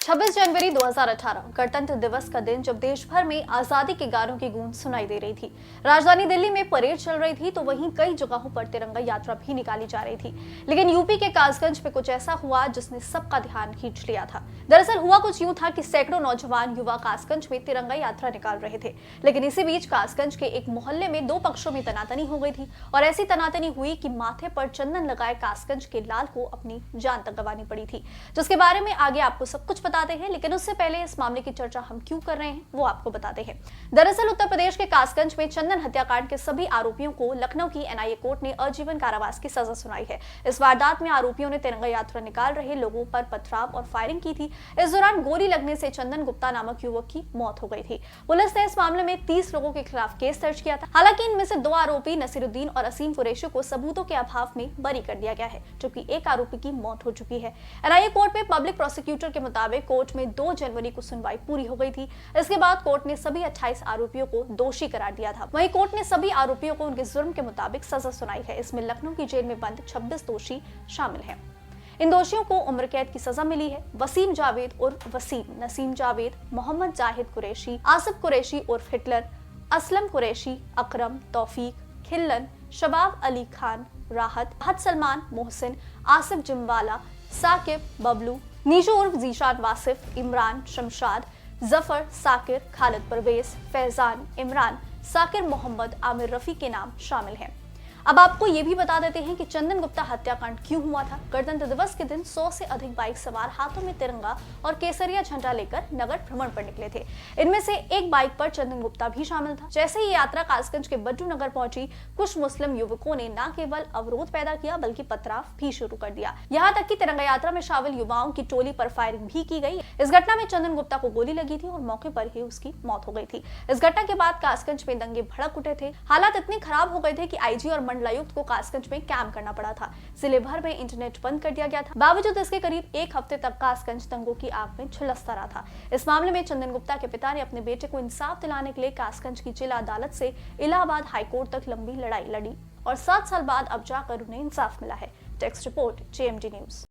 26 जनवरी 2018 गणतंत्र दिवस का दिन जब देश भर में आजादी के गानों की गूंज सुनाई दे रही थी। राजधानी दिल्ली में परेड चल रही थी तो वहीं कई जगहों पर तिरंगा यात्रा भी निकाली जा रही थी। लेकिन यूपी के कासगंज में कुछ ऐसा हुआ जिसने सबका ध्यान खींच लिया था। दरअसल हुआ कुछ यूं था कि सैकड़ों नौजवान युवा कासगंज में तिरंगा यात्रा निकाल रहे थे। लेकिन इसी बीच कासगंज के एक मोहल्ले में दो पक्षों में तनातनी हो गई थी और ऐसी तनातनी हुई कि माथे पर चंदन लगाए कासगंज के लाल को अपनी जान तक गंवानी पड़ी थी, जिसके बारे में आगे आपको सब कुछ बताते हैं। लेकिन उससे पहले इस मामले की चर्चा हम क्यों कर रहे हैं वो आपको बताते हैं। दरअसल उत्तर प्रदेश के कासगंज में चंदन हत्याकांड के सभी आरोपियों को लखनऊ की एनआईए कोर्ट ने आजीवन कारावास की सजा सुनाई है। इस वारदात में आरोपियों ने तिरंगा यात्रा निकाल रहे लोगों पर पथराव और फायरिंग की थी। इस दौरान गोली लगने से चंदन गुप्ता नामक युवक की मौत हो गई थी। पुलिस ने इस मामले में 30 लोगों के खिलाफ केस दर्ज किया था। हालांकि इनमें से 2 आरोपी नसीरुद्दीन और असीम कुरैशी को सबूतों के अभाव में बरी कर दिया गया है, जबकि एक आरोपी की मौत हो चुकी है। एनआईए कोर्ट में पब्लिक प्रोसिक्यूटर के मुताबिक कोर्ट में 2 जनवरी को सुनवाई पूरी हो गई थी। इसके बाद कोर्ट ने सभी 28 आरोपियों को दोषी करार दिया था। वहीं कोर्ट ने सभी आरोपियों को उनके जुर्म के मुताबिक सजा सुनाई है। इसमें लखनऊ की जेल में बंद 26 दोषी शामिल हैं। इन दोषियों को उम्र कैद की सजा मिली है। वसीम जावेद उर्फ वसीम, नसीम जावेद, मोहम्मद जाहिद कुरैशी, आसिफ कुरैशी उर्फ हिटलर, असलम कुरैशी, अकरम, तौफीक, खिल्लन, शबाब अली खान, राहत सलमान, मोहसिन, आसिफ जिमवाला, साकिब, बबलू, नीशू उर्फ जीशान वासिफ, इमरान, शमशाद, जफर, साकिर, खालिद परवेज, फैजान, इमरान, साकिर मोहम्मद, आमिर रफी के नाम शामिल हैं। अब आपको ये भी बता देते हैं कि चंदन गुप्ता हत्याकांड क्यों हुआ था। गणतंत्र दिवस के दिन 100 से अधिक बाइक सवार हाथों में तिरंगा और केसरिया झंडा लेकर नगर भ्रमण पर निकले थे। इनमें से एक बाइक पर चंदन गुप्ता भी शामिल था। जैसे ही यात्रा कासगंज के बड्डू नगर पहुंची, कुछ मुस्लिम युवकों ने न केवल अवरोध पैदा किया बल्कि पथराव भी शुरू कर दिया। यहाँ तक कि तिरंगा यात्रा में शामिल युवाओं की टोली पर फायरिंग भी की गई। इस घटना में चंदन गुप्ता को गोली लगी थी और मौके पर ही उसकी मौत हो गई थी। इस घटना के बाद कासगंज में दंगे भड़क उठे थे। हालात इतने खराब हो गए थे कि आईजी और मंडलायुक्त को कासगंज में कैंप करना पड़ा था। जिले भर में इंटरनेट बंद कर दिया गया था। बावजूद इसके करीब 1 हफ्ते तक कासगंज दंगों की आग में झुलसता रहा था। इस मामले में चंदन गुप्ता के पिता ने अपने बेटे को इंसाफ दिलाने के लिए कासगंज की जिला अदालत से इलाहाबाद हाईकोर्ट तक लंबी लड़ाई लड़ी और 7 साल बाद अब जाकर उन्हें इंसाफ मिला है। Text report JMD news.